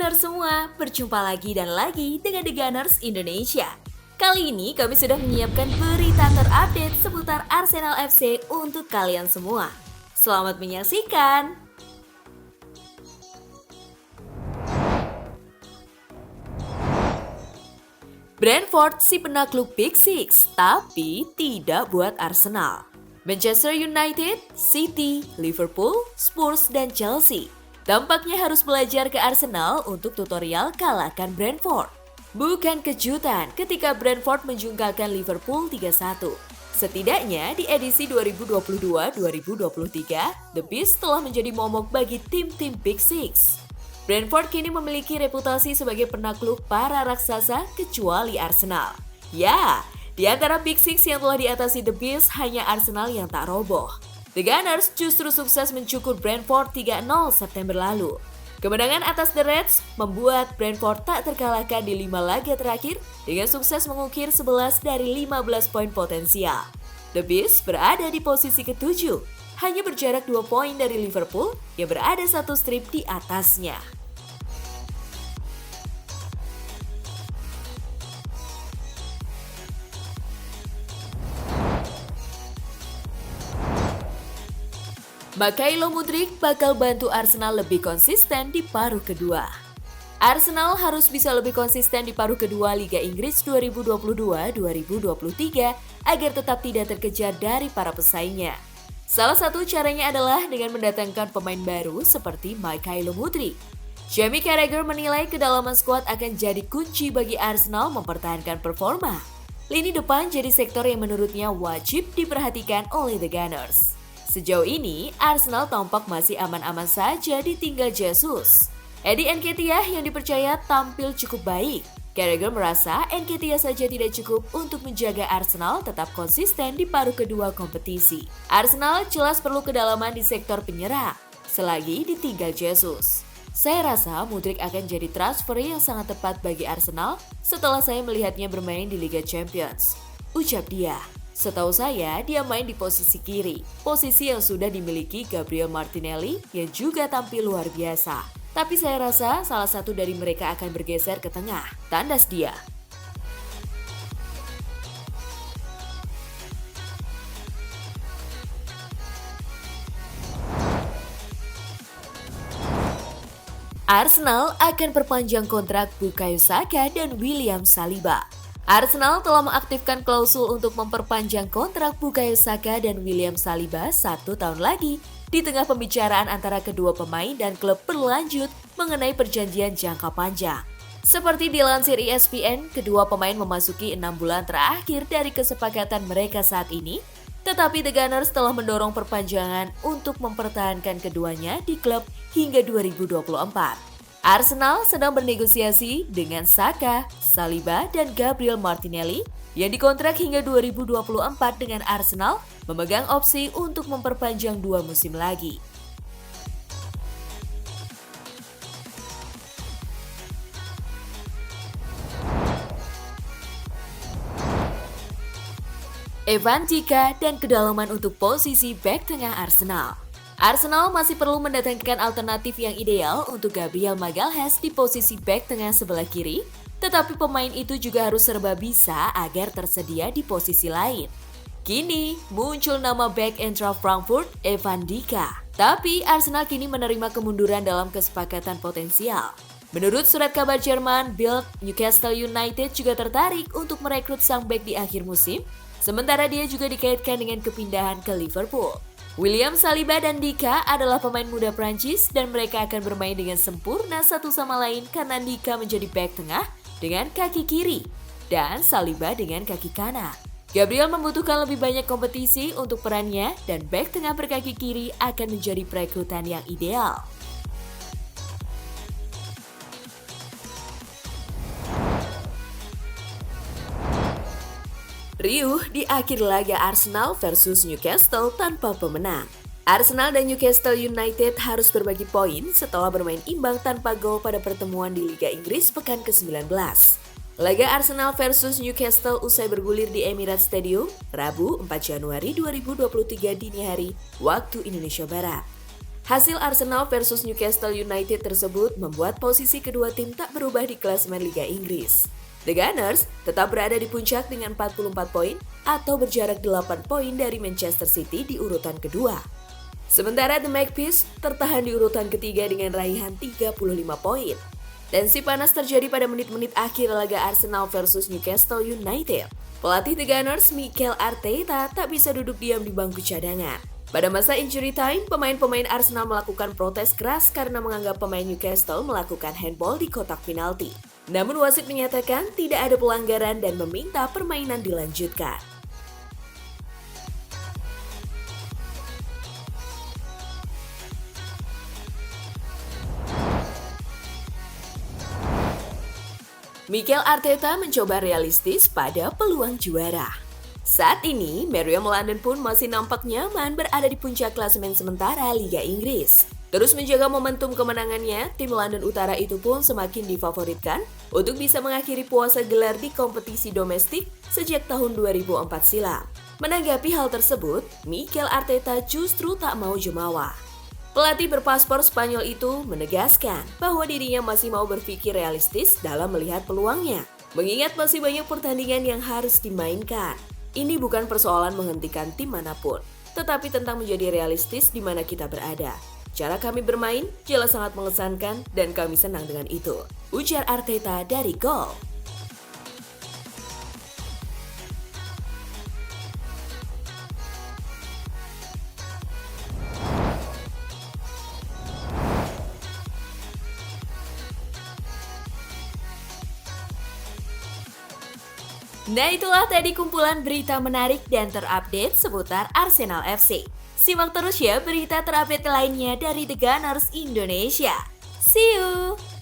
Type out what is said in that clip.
Gunners semua, berjumpa lagi dan lagi dengan The Gunners Indonesia. Kali ini kami sudah menyiapkan berita terupdate seputar Arsenal FC untuk kalian semua. Selamat menyaksikan! Brentford si penakluk Big Six, tapi tidak buat Arsenal. Manchester United, City, Liverpool, Spurs, dan Chelsea tampaknya harus belajar ke Arsenal untuk tutorial kalahkan Brentford. Bukan kejutan ketika Brentford menjungkalkan Liverpool 3-1. Setidaknya di edisi 2022-2023, The Beast telah menjadi momok bagi tim-tim Big Six. Brentford kini memiliki reputasi sebagai penakluk para raksasa kecuali Arsenal. Ya, di antara Big Six yang telah diatasi The Beast hanya Arsenal yang tak roboh. The Gunners justru sukses mencukur Brentford 3-0 September lalu. Kemenangan atas The Reds membuat Brentford tak terkalahkan di 5 laga terakhir dengan sukses mengukir 11 dari 15 poin potensial. The Beast berada di posisi ke-7, hanya berjarak 2 poin dari Liverpool yang berada 1 strip di atasnya. Mikhailo Mudryk bakal bantu Arsenal lebih konsisten di paruh kedua. Arsenal harus bisa lebih konsisten di paruh kedua Liga Inggris 2022-2023 agar tetap tidak terkejar dari para pesaingnya. Salah satu caranya adalah dengan mendatangkan pemain baru seperti Mikhailo Mudryk. Jamie Carragher menilai kedalaman skuad akan jadi kunci bagi Arsenal mempertahankan performa. Lini depan jadi sektor yang menurutnya wajib diperhatikan oleh The Gunners. Sejauh ini, Arsenal tampak masih aman-aman saja ditinggal Jesus. Eddie Nketiah yang dipercaya tampil cukup baik. Carragher merasa Nketiah saja tidak cukup untuk menjaga Arsenal tetap konsisten di paruh kedua kompetisi. Arsenal jelas perlu kedalaman di sektor penyerang, selagi ditinggal Jesus. Saya rasa Mudryk akan jadi transfer yang sangat tepat bagi Arsenal setelah saya melihatnya bermain di Liga Champions, ucap dia. Setahu saya, dia main di posisi kiri, posisi yang sudah dimiliki Gabriel Martinelli yang juga tampil luar biasa. Tapi saya rasa salah satu dari mereka akan bergeser ke tengah, tandas dia. Arsenal akan perpanjang kontrak Bukayo Saka dan William Saliba. Arsenal telah mengaktifkan klausul untuk memperpanjang kontrak Bukayo Saka dan William Saliba 1 tahun lagi di tengah pembicaraan antara kedua pemain dan klub berlanjut mengenai perjanjian jangka panjang. Seperti dilansir ESPN, kedua pemain memasuki 6 bulan terakhir dari kesepakatan mereka saat ini, tetapi The Gunners telah mendorong perpanjangan untuk mempertahankan keduanya di klub hingga 2024. Arsenal sedang bernegosiasi dengan Saka, Saliba, dan Gabriel Martinelli yang dikontrak hingga 2024 dengan Arsenal memegang opsi untuk memperpanjang 2 musim lagi. Evan Dika dan kedalaman untuk posisi bek tengah Arsenal. Arsenal masih perlu mendatangkan alternatif yang ideal untuk Gabriel Magalhaes di posisi bek tengah sebelah kiri, tetapi pemain itu juga harus serba bisa agar tersedia di posisi lain. Kini, muncul nama bek Eintracht Frankfurt, Evan Dika. Tapi Arsenal kini menerima kemunduran dalam kesepakatan potensial. Menurut surat kabar Jerman, Bild, Newcastle United juga tertarik untuk merekrut sang bek di akhir musim, sementara dia juga dikaitkan dengan kepindahan ke Liverpool. William Saliba dan Dika adalah pemain muda Prancis dan mereka akan bermain dengan sempurna satu sama lain karena Dika menjadi bek tengah dengan kaki kiri dan Saliba dengan kaki kanan. Gabriel membutuhkan lebih banyak kompetisi untuk perannya dan bek tengah berkaki kiri akan menjadi perekrutan yang ideal. Riuh di akhir laga Arsenal versus Newcastle tanpa pemenang. Arsenal dan Newcastle United harus berbagi poin setelah bermain imbang tanpa gol pada pertemuan di Liga Inggris pekan ke-19. Laga Arsenal versus Newcastle usai bergulir di Emirates Stadium, Rabu 4 Januari 2023 dini hari, waktu Indonesia Barat. Hasil Arsenal versus Newcastle United tersebut membuat posisi kedua tim tak berubah di klasemen Liga Inggris. The Gunners tetap berada di puncak dengan 44 poin atau berjarak 8 poin dari Manchester City di urutan kedua. Sementara The Magpies tertahan di urutan ketiga dengan raihan 35 poin. Tensi panas terjadi pada menit-menit akhir laga Arsenal versus Newcastle United. Pelatih The Gunners, Mikel Arteta, tak bisa duduk diam di bangku cadangan. Pada masa injury time, pemain-pemain Arsenal melakukan protes keras karena menganggap pemain Newcastle melakukan handball di kotak penalti. Namun wasit menyatakan tidak ada pelanggaran dan meminta permainan dilanjutkan. Mikel Arteta mencoba realistis pada peluang juara. Saat ini, Meriam London pun masih nampak nyaman berada di puncak klasemen sementara Liga Inggris. Terus menjaga momentum kemenangannya, tim London Utara itu pun semakin difavoritkan untuk bisa mengakhiri puasa gelar di kompetisi domestik sejak tahun 2004 silam. Menanggapi hal tersebut, Mikel Arteta justru tak mau jumawa. Pelatih berpaspor Spanyol itu menegaskan bahwa dirinya masih mau berpikir realistis dalam melihat peluangnya, mengingat masih banyak pertandingan yang harus dimainkan. Ini bukan persoalan menghentikan tim manapun, tetapi tentang menjadi realistis di mana kita berada. Cara kami bermain jelas sangat mengesankan dan kami senang dengan itu, ujar Arteta dari Gol. Nah, itulah tadi kumpulan berita menarik dan terupdate seputar Arsenal FC. Simak terus ya berita terupdate lainnya dari The Gunners Indonesia. See you!